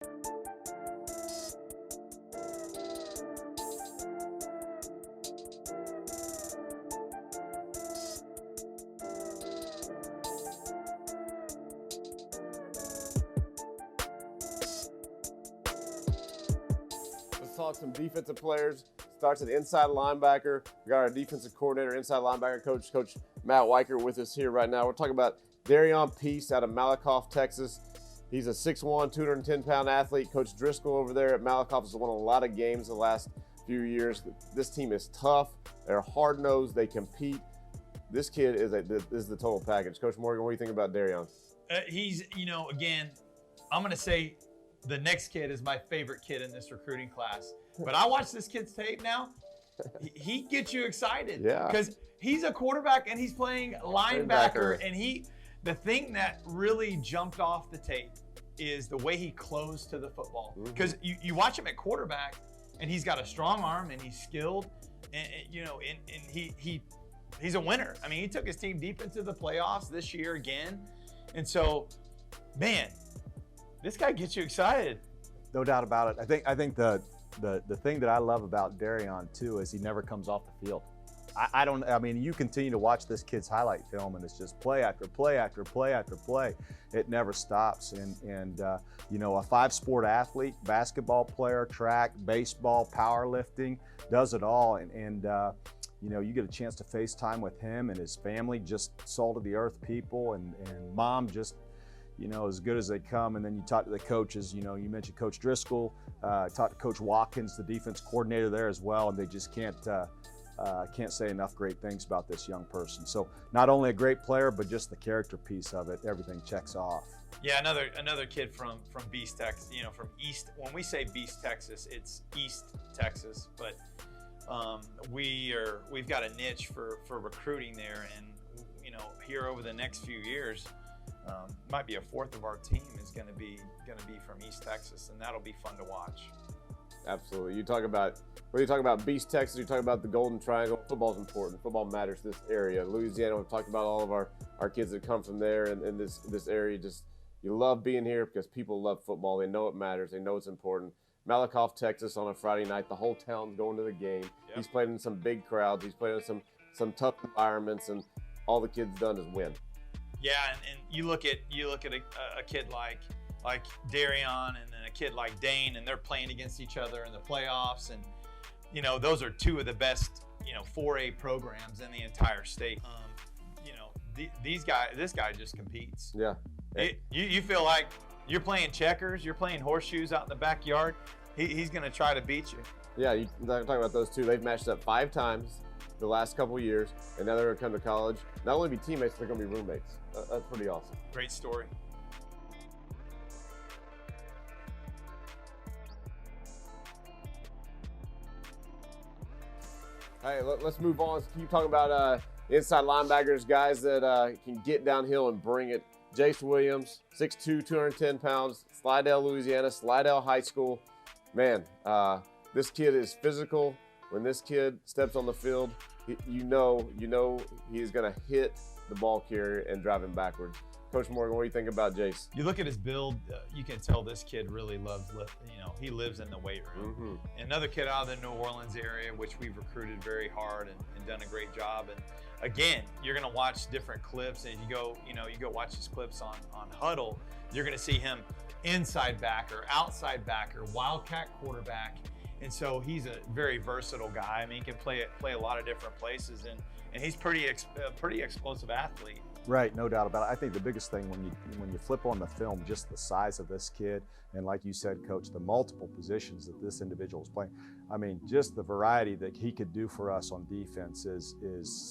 Let's talk some defensive players. Starts at inside linebacker. We got our defensive coordinator, inside linebacker coach, Coach Matt Weicker, with us here right now. We're talking about Darion Peace out of Malakoff, Texas. He's a 6'1", 210-pound athlete. Coach Driscoll over there at Malakoff has won a lot of games the last few years. This team is tough. They're hard-nosed. They compete. This kid is the total package. Coach Morgan, what do you think about Darion? He's, again, I'm going to say the next kid is my favorite kid in this recruiting class. But I watch this kid's tape now. He gets you excited. Yeah. Because he's a quarterback and he's playing linebacker. And the thing that really jumped off the tape is the way he closed to the football. Because you watch him at quarterback and he's got a strong arm and he's skilled. And he's a winner. I mean, he took his team deep into the playoffs this year again. And so, man, this guy gets you excited. No doubt about it. I think the thing that I love about Darion too is he never comes off the field. I mean, you continue to watch this kid's highlight film and it's just play after play after play after play. It never stops. And a 5-sport athlete, basketball player, track, baseball, powerlifting, does it all. And you get a chance to FaceTime with him and his family, just salt of the earth people, and mom just, as good as they come. And then you talk to the coaches, you mentioned Coach Driscoll, talked to Coach Watkins, the defense coordinator there as well, and they just can't say enough great things about this young person. So not only a great player, but just the character piece of it, everything checks off. Yeah, another kid from Beast, Texas, from East. When we say Beast, Texas, it's East Texas, but we've got a niche for recruiting there, and here over the next few years, might be a fourth of our team is going to be from East Texas, and that'll be fun to watch. Absolutely. When you talk about Beast, Texas, you talk about the Golden Triangle. Football's important. Football matters to this area. Louisiana, we've talked about all of our kids that come from there, and this area. Just, you love being here because people love football. They know it matters. They know it's important. Malakoff, Texas, on a Friday night, the whole town's going to the game. Yep. He's played in some big crowds. He's played in some tough environments, and all the kid's done is win. Yeah, and you look at a kid like Darion and then a kid like Dane, and they're playing against each other in the playoffs, and those are two of the best 4A programs in the entire state. This guy just competes. Yeah. You feel like you're playing checkers, you're playing horseshoes out in the backyard. He's going to try to beat you. Yeah, you're talking about those two. They've matched up 5 times the last couple of years, and now they're going to come to college. Not only be teammates, they're going to be roommates. That's pretty awesome. Great story. All right, let's move on. Let's keep talking about inside linebackers, guys that can get downhill and bring it. Jace Williams, 6'2", 210 pounds, Slidell, Louisiana, Slidell High School. Man, this kid is physical. When this kid steps on the field, you know he's going to hit the ball carrier and drive him backwards. Coach Morgan, what do you think about Jace? You look at his build, you can tell this kid really loves, he lives in the weight room. Mm-hmm. Another kid out of the New Orleans area, which we've recruited very hard and done a great job. And again, you're going to watch different clips, and you go watch his clips on Huddle. You're going to see him inside backer, outside backer, wildcat quarterback. And so he's a very versatile guy. I mean, he can play a lot of different places, and he's pretty explosive athlete. Right, no doubt about it. I think the biggest thing when you flip on the film, just the size of this kid, and like you said, Coach, the multiple positions that this individual is playing. I mean, just the variety that he could do for us on defense is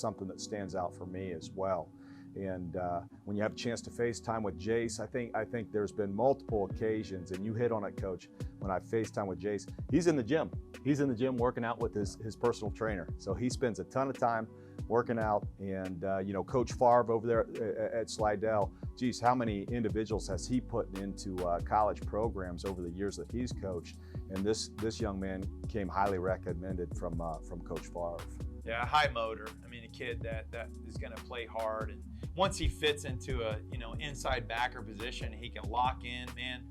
something that stands out for me as well. And when you have a chance to FaceTime with Jace, I think there's been multiple occasions, and you hit on it, Coach, when I FaceTime with Jace, he's in the gym. He's in the gym working out with his personal trainer. So he spends a ton of time working out. And, Coach Favre over there at Slidell, geez, how many individuals has he put into college programs over the years that he's coached? And this young man came highly recommended from Coach Favre. Yeah, high motor. I mean, a kid that is going to play hard, and once he fits into a inside backer position, he can lock in. Man,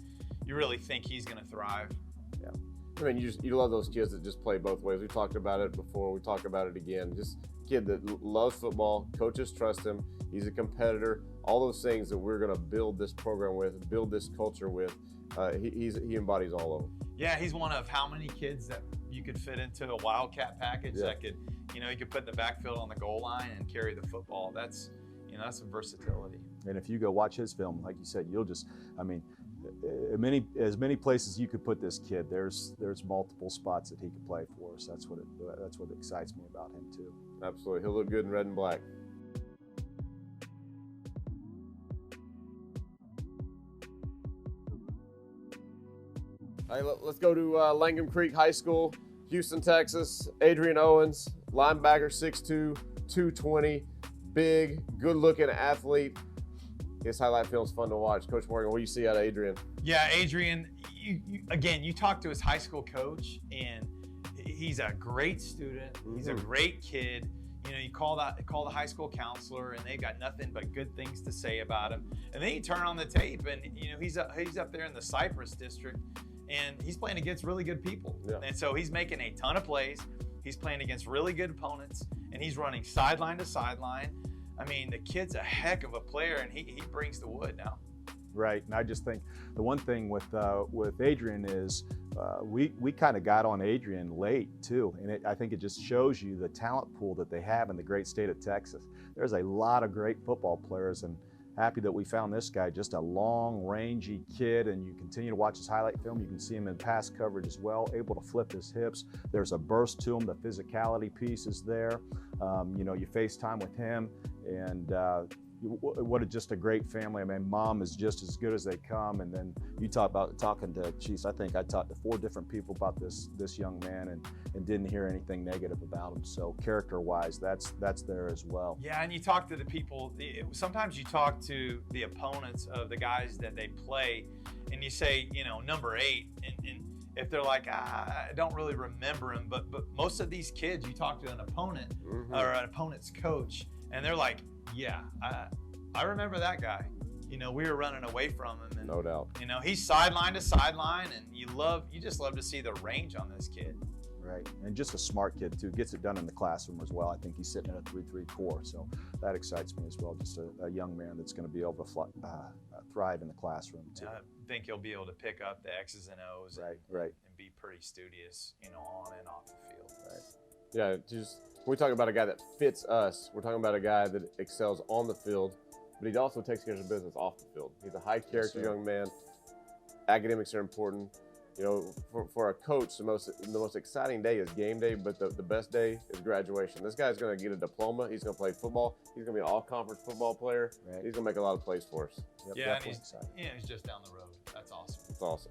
you really think he's going to thrive. Yeah. I mean, you love those kids that just play both ways. We talked about it before. We talk about it again. Just a kid that loves football. Coaches trust him. He's a competitor. All those things that we're going to build this program with, build this culture with. He embodies all of them. Yeah, he's one of how many kids that you could fit into a Wildcat package that could, you could put in the backfield on the goal line and carry the football. That's some versatility. And if you go watch his film, like you said, you'll just, I mean, as many places you could put this kid. There's multiple spots that he could play for us. That's what excites me about him too. Absolutely, he'll look good in red and black. All right, let's go to Langham Creek High School, Houston, Texas. Adrian Owens, linebacker, 6'2", 220, big, good-looking athlete. His highlight film is fun to watch. Coach Morgan, what do you see out of Adrian? Yeah, Adrian, you talk to his high school coach, and he's a great student. He's a great kid. You call the high school counselor, and they've got nothing but good things to say about him. And then you turn on the tape, and he's up there in the Cypress district, and he's playing against really good people. Yeah. And so he's making a ton of plays. He's playing against really good opponents, and he's running sideline to sideline. I mean, the kid's a heck of a player, and he brings the wood now. Right, and I just think the one thing with Adrian is we kind of got on Adrian late too, and I think it just shows you the talent pool that they have in the great state of Texas. There's a lot of great football players, and happy that we found this guy, just a long, rangy kid, and you continue to watch his highlight film. You can see him in pass coverage as well, able to flip his hips. There's a burst to him. The physicality piece is there. You FaceTime with him, and just a great family. I mean, mom is just as good as they come. And then you talk about talking to Chiefs. I think I talked to 4 different people about this young man and didn't hear anything negative about him. So character-wise, that's there as well. Yeah, and you talk to the people. Sometimes you talk to the opponents of the guys that they play, and you say, number 8, and if they're like, I don't really remember him, but most of these kids, you talk to an opponent or an opponent's coach, and they're like, yeah, I remember that guy. We were running away from him, and no doubt. He's sideline to sideline, and you just love to see the range on this kid. Right, and just a smart kid too. Gets it done in the classroom as well. I think he's sitting at a 3.3 core, so that excites me as well. Just a young man that's going to be able to thrive in the classroom too. I think he'll be able to pick up the X's and O's, and be pretty studious, on and off the field. Right. Yeah, just when we talk about a guy that fits us, we're talking about a guy that excels on the field, but he also takes care of his business off the field. He's a high character young man. Academics are important. For a coach, the most exciting day is game day, but the best day is graduation. This guy's going to get a diploma. He's going to play football. He's going to be an all-conference football player. Right. He's going to make a lot of plays for us. Yep, yeah, and he's just down the road. That's awesome. That's awesome.